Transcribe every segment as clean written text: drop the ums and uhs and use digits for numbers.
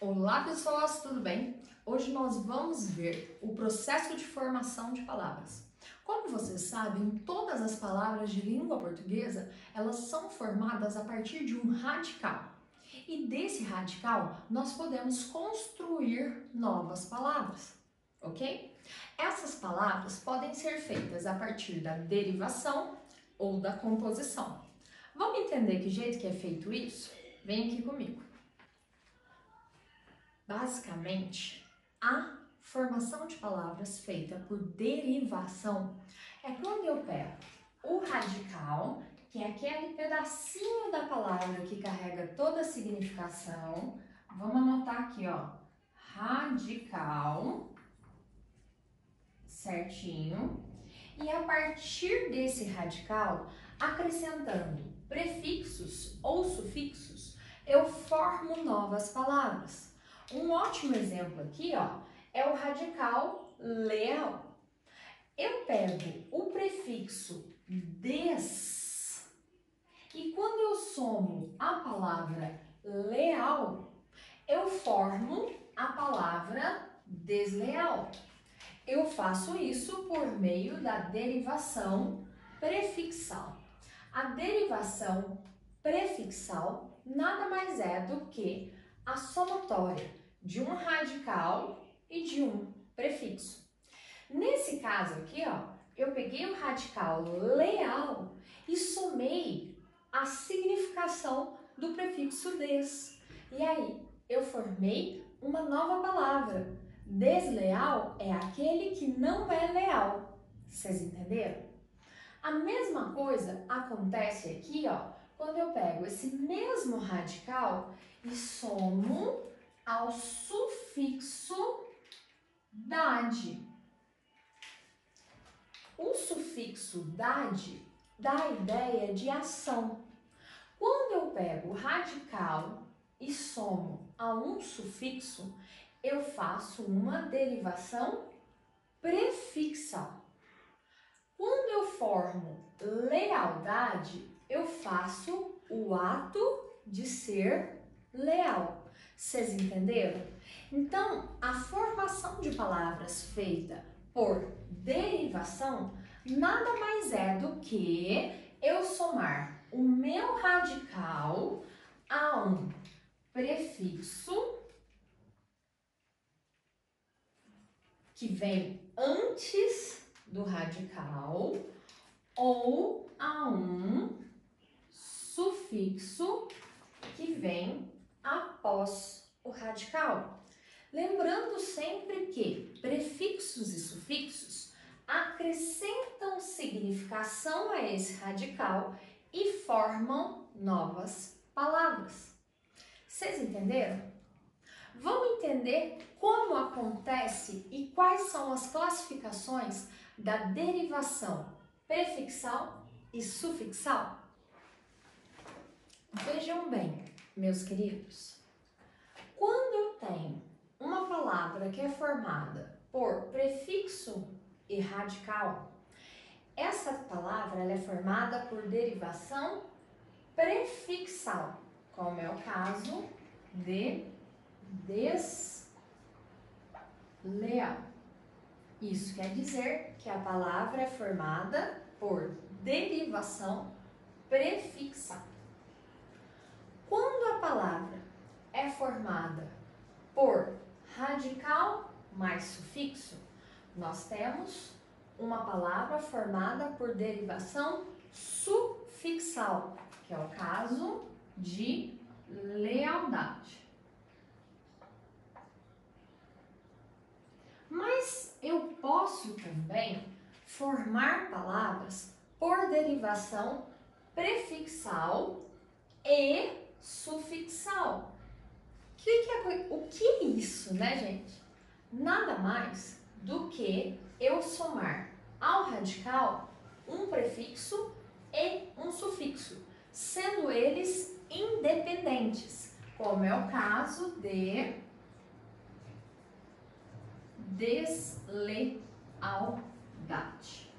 Olá pessoas, tudo bem? Hoje nós vamos ver o processo de formação de palavras. Como vocês sabem, todas as palavras de língua portuguesa, elas são formadas a partir de um radical. E desse radical, nós podemos construir novas palavras, ok? Essas palavras podem ser feitas a partir da derivação ou da composição. Vamos entender que jeito que é feito isso? Vem aqui comigo. Basicamente, a formação de palavras feita por derivação é quando eu pego o radical, que é aquele pedacinho da palavra que carrega toda a significação. Vamos anotar aqui, ó, radical, certinho. E a partir desse radical, acrescentando prefixos ou sufixos, eu formo novas palavras. Um ótimo exemplo aqui, ó, é o radical leal. Eu pego o prefixo des e quando eu somo a palavra leal, eu formo a palavra desleal. Eu faço isso por meio da derivação prefixal. A derivação prefixal nada mais é do que a somatória de um radical e de um prefixo. Nesse caso aqui, ó, eu peguei o radical leal e somei a significação do prefixo des. E aí, eu formei uma nova palavra. Desleal é aquele que não é leal. Vocês entenderam? A mesma coisa acontece aqui, ó, quando eu pego esse mesmo radical e somo ao sufixo dade. O sufixo dade dá a ideia de ação. Quando eu pego o radical e somo a um sufixo, eu faço uma derivação prefixal. Quando eu formo lealdade, eu faço o ato de ser leal. Vocês entenderam? Então, a formação de palavras feita por derivação nada mais é do que eu somar o meu radical a um prefixo que vem antes do radical ou a um sufixo que vem após o radical. Lembrando sempre que prefixos e sufixos acrescentam significação a esse radical e formam novas palavras. Vocês entenderam? Vamos entender como acontece e quais são as classificações da derivação prefixal e sufixal? Vejam bem, meus queridos, quando eu tenho uma palavra que é formada por prefixo e radical, essa palavra ela é formada por derivação prefixal, como é o caso de desleal. Isso quer dizer que a palavra é formada por derivação prefixal. Quando a palavra é formada por radical mais sufixo, nós temos uma palavra formada por derivação sufixal, que é o caso de lealdade. Mas eu posso também formar palavras por derivação prefixal e sufixal. O que é isso, né, gente? Nada mais do que eu somar ao radical um prefixo e um sufixo, sendo eles independentes, como é o caso de deslealdade.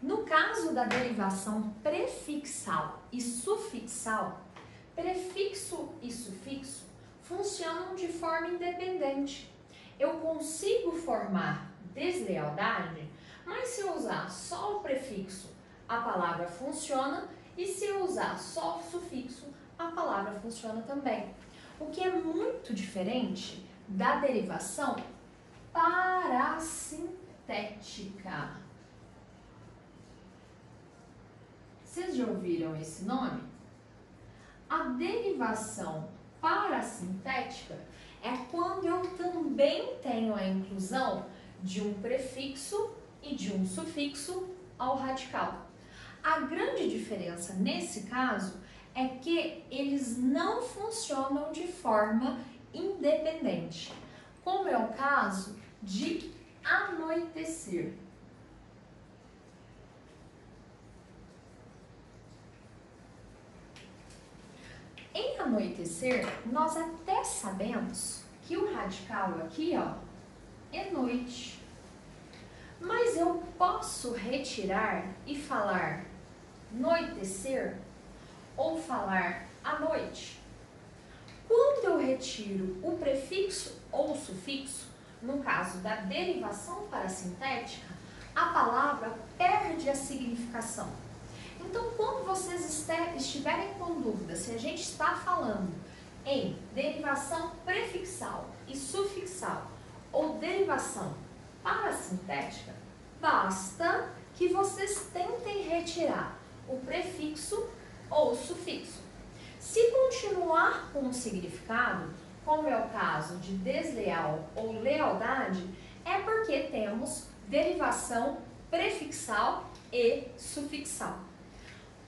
No caso da derivação prefixal e sufixal, prefixo e sufixo funcionam de forma independente. Eu consigo formar deslealdade, mas se eu usar só o prefixo, a palavra funciona, e se eu usar só o sufixo, a palavra funciona também. O que é muito diferente da derivação parasintética. Vocês já ouviram esse nome? A derivação parasintética é quando eu também tenho a inclusão de um prefixo e de um sufixo ao radical. A grande diferença nesse caso é que eles não funcionam de forma independente, como é o caso de anoitecer. Em anoitecer, nós até sabemos que o radical aqui, ó, é noite. Mas eu posso retirar e falar noitecer ou falar à noite. Quando eu retiro o prefixo ou o sufixo, no caso da derivação parasintética, a palavra perde a significação. Então, quando vocês estiverem com dúvida se a gente está falando em derivação prefixal e sufixal ou derivação parasintética, basta que vocês tentem retirar o prefixo ou o sufixo. Se continuar com o significado, como é o caso de desleal ou lealdade, é porque temos derivação prefixal e sufixal.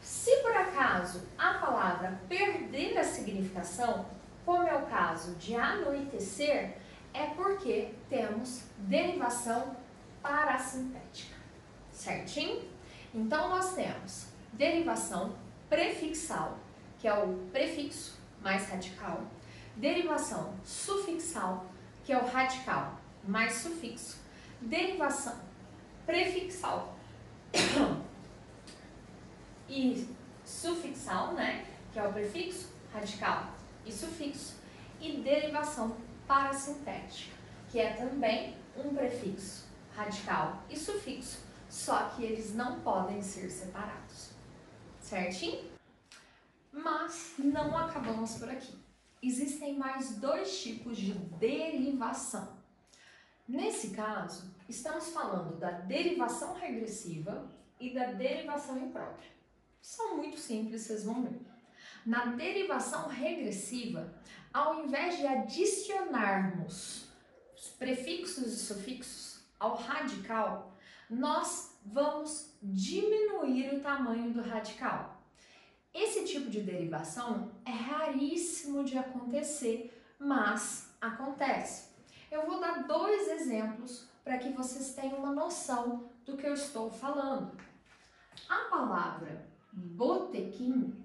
Se por acaso a palavra perder a significação, como é o caso de anoitecer, é porque temos derivação parasintética, certinho? Então, nós temos derivação prefixal, que é o prefixo mais radical, derivação sufixal, que é o radical mais sufixo, derivação prefixal e sufixal, né, que é o prefixo, radical e sufixo, e derivação parasintética, que é também um prefixo, radical e sufixo, só que eles não podem ser separados, certinho? Mas não acabamos por aqui. Existem mais dois tipos de derivação. Nesse caso, estamos falando da derivação regressiva e da derivação imprópria. São muito simples, vocês vão ver. Na derivação regressiva, ao invés de adicionarmos os prefixos e sufixos ao radical, nós vamos diminuir o tamanho do radical. Esse tipo de derivação é raríssimo de acontecer, mas acontece. Eu vou dar dois exemplos para que vocês tenham uma noção do que eu estou falando. A palavra botequim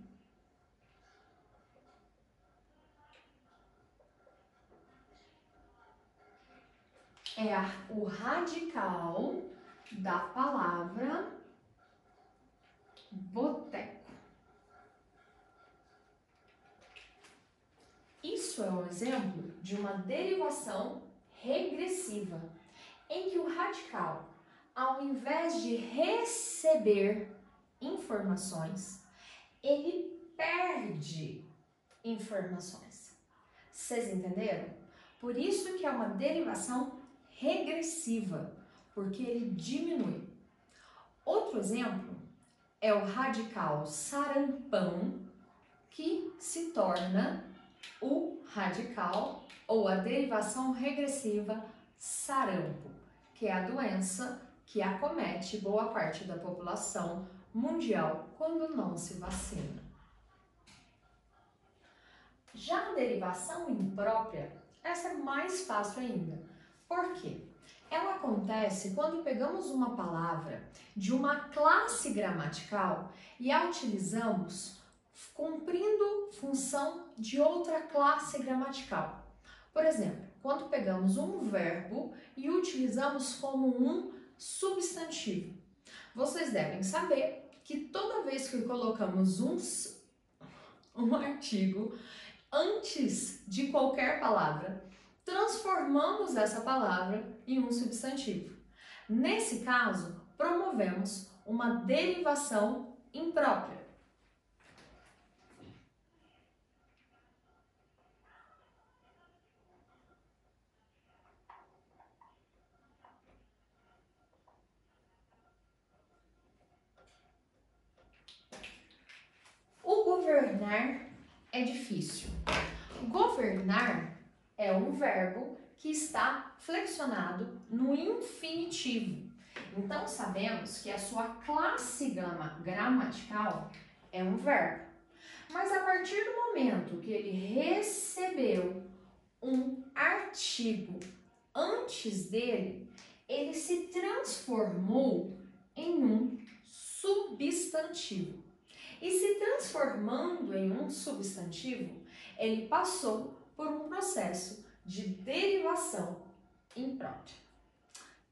é o radical da palavra boteco. Isso é um exemplo de uma derivação regressiva, em que o radical, ao invés de receber informações, ele perde informações. Vocês entenderam? Por isso que é uma derivação regressiva, porque ele diminui. Outro exemplo é o radical sarampão, que se torna o radical ou a derivação regressiva sarampo, que é a doença que acomete boa parte da população mundial quando não se vacina. Já a derivação imprópria, essa é mais fácil ainda. Por quê? Ela acontece quando pegamos uma palavra de uma classe gramatical e a utilizamos cumprindo função de outra classe gramatical. Por exemplo, quando pegamos um verbo e utilizamos como um substantivo. Vocês devem saber que toda vez que colocamos um artigo antes de qualquer palavra, transformamos essa palavra em um substantivo. Nesse caso, promovemos uma derivação imprópria. O governar é difícil. Governar é um verbo que está flexionado no infinitivo. Então, sabemos que a sua classe gramatical é um verbo. Mas a partir do momento que ele recebeu um artigo antes dele, ele se transformou em um substantivo. E se transformando em um substantivo, ele passou por um processo de derivação imprópria.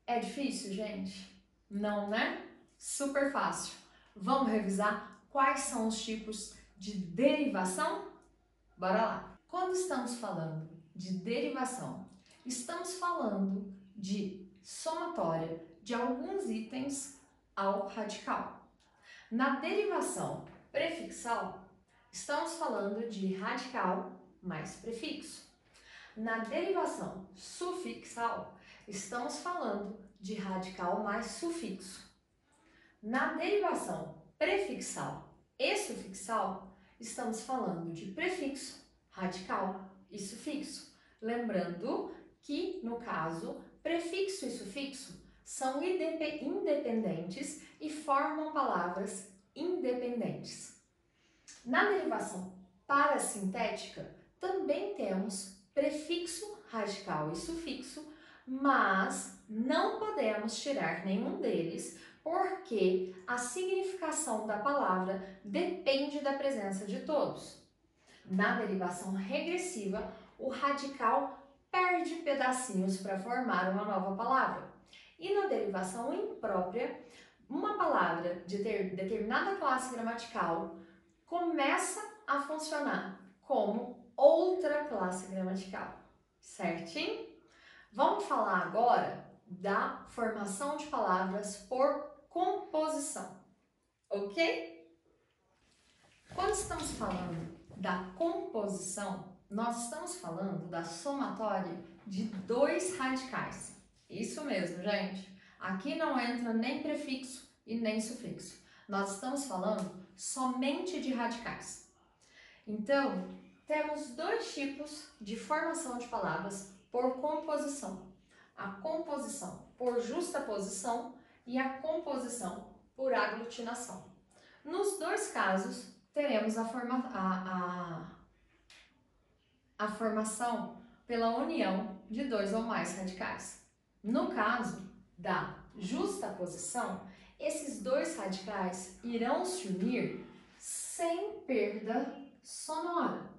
É difícil, gente? Não, né? Super fácil. Vamos revisar quais são os tipos de derivação? Bora lá! Quando estamos falando de derivação, estamos falando de somatória de alguns itens ao radical. Na derivação prefixal, estamos falando de radical mais prefixo. Na derivação sufixal, estamos falando de radical mais sufixo. Na derivação prefixal e sufixal, estamos falando de prefixo, radical e sufixo. Lembrando que, no caso, prefixo e sufixo são independentes e formam palavras independentes. Na derivação parasintética, também temos prefixo, radical e sufixo, mas não podemos tirar nenhum deles porque a significação da palavra depende da presença de todos. Na derivação regressiva, o radical perde pedacinhos para formar uma nova palavra. E na derivação imprópria, uma palavra de determinada classe gramatical começa a funcionar como outra classe gramatical, certinho? Vamos falar agora da formação de palavras por composição, ok? Quando estamos falando da composição, nós estamos falando da somatória de dois radicais. Isso mesmo, gente. Aqui não entra nem prefixo e nem sufixo. Nós estamos falando somente de radicais. Então, temos dois tipos de formação de palavras por composição. A composição por justaposição e a composição por aglutinação. Nos dois casos, teremos a formação pela união de dois ou mais radicais. No caso da justaposição, esses dois radicais irão se unir sem perda sonora.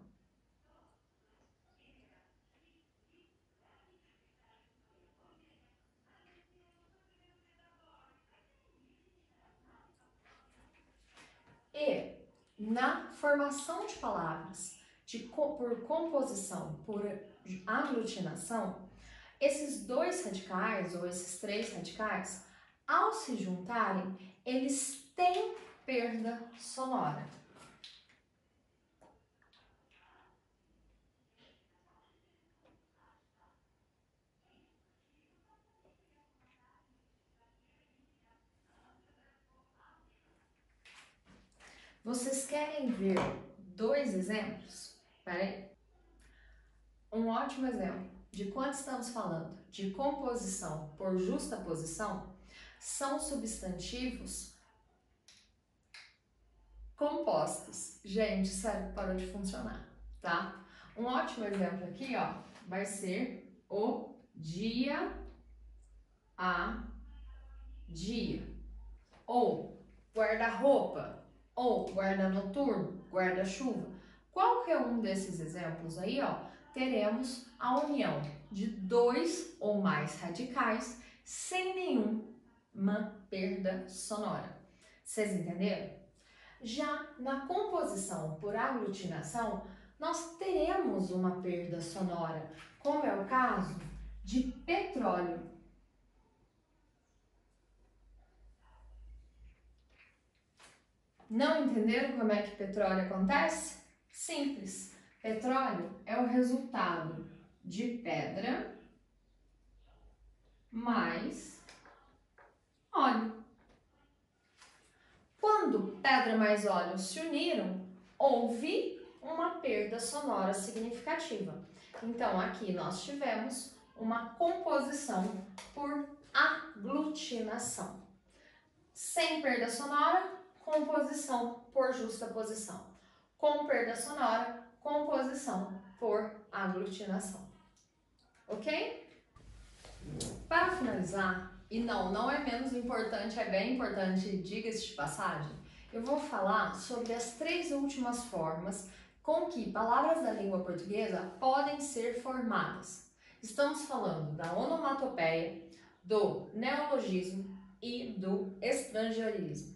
E na formação de palavras por composição, por aglutinação, esses dois radicais, ou esses três radicais, ao se juntarem, eles têm perda sonora. Vocês querem ver dois exemplos? Peraí. Um ótimo exemplo de quando estamos falando de composição por justaposição são substantivos compostos. Gente, sério, parou de funcionar, tá? Um ótimo exemplo aqui, ó, vai ser o dia a dia, ou guarda-roupa, ou guarda noturno, guarda-chuva. Qualquer um desses exemplos aí, ó, teremos a união de dois ou mais radicais sem nenhuma perda sonora. Vocês entenderam? Já na composição por aglutinação, nós teremos uma perda sonora, como é o caso de petróleo. Não entenderam como é que petróleo acontece? Simples. Petróleo é o resultado de pedra mais óleo. Quando pedra mais óleo se uniram, houve uma perda sonora significativa. Então, aqui nós tivemos uma composição por aglutinação. Sem perda sonora, composição por justaposição. Com perda sonora, composição por aglutinação. Ok? Para finalizar, e não é menos importante, é bem importante, diga-se de passagem, eu vou falar sobre as 3 últimas formas com que palavras da língua portuguesa podem ser formadas. Estamos falando da onomatopeia, do neologismo e do estrangeirismo.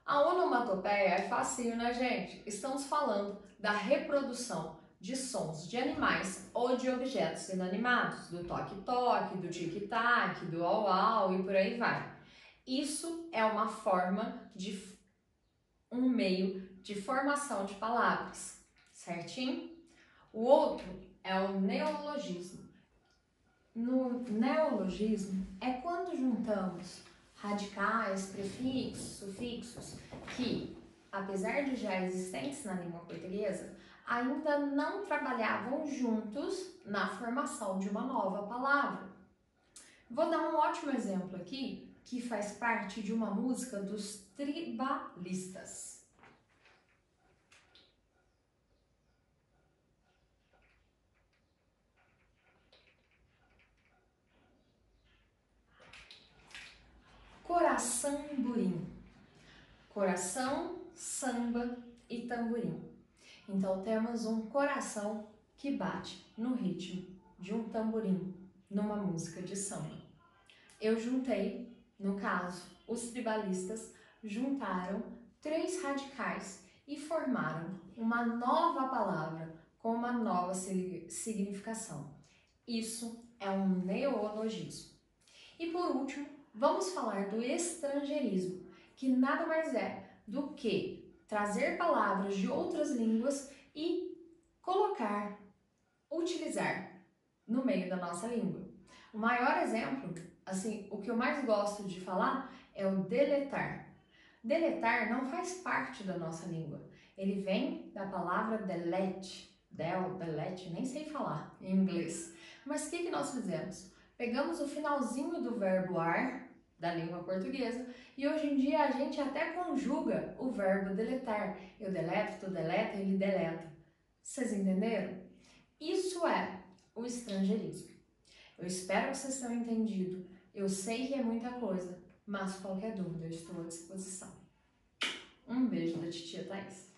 A onomatopeia é facinho, né, gente? Estamos falando da reprodução de sons de animais ou de objetos inanimados, do toque-toque, do tic-tac, do au-au e por aí vai. Isso é uma forma de um meio de formação de palavras, certinho? O outro é o neologismo. No neologismo é quando juntamos radicais, prefixos, sufixos que, apesar de já existentes na língua portuguesa, ainda não trabalhavam juntos na formação de uma nova palavra. Vou dar um ótimo exemplo aqui, que faz parte de uma música dos Tribalistas. Coração burim. Coração, samba e tamborim. Então temos um coração que bate no ritmo de um tamborim numa música de samba. Eu juntei, no caso, os tribalistas juntaram 3 radicais e formaram uma nova palavra com uma nova significação. Isso é um neologismo. E por último, vamos falar do estrangeirismo, que nada mais é do que trazer palavras de outras línguas e colocar, utilizar no meio da nossa língua. O maior exemplo, assim, o que eu mais gosto de falar é o deletar. Deletar não faz parte da nossa língua. Ele vem da palavra delete, delete, nem sei falar em inglês. Mas o que nós fizemos? Pegamos o finalzinho do verbo ar, da língua portuguesa, e hoje em dia a gente até conjuga o verbo deletar. Eu deleto, tu deleta, ele deleta. Vocês entenderam? Isso é o estrangeirismo. Eu espero que vocês tenham entendido. Eu sei que é muita coisa, mas qualquer dúvida eu estou à disposição. Um beijo da titia Thaís.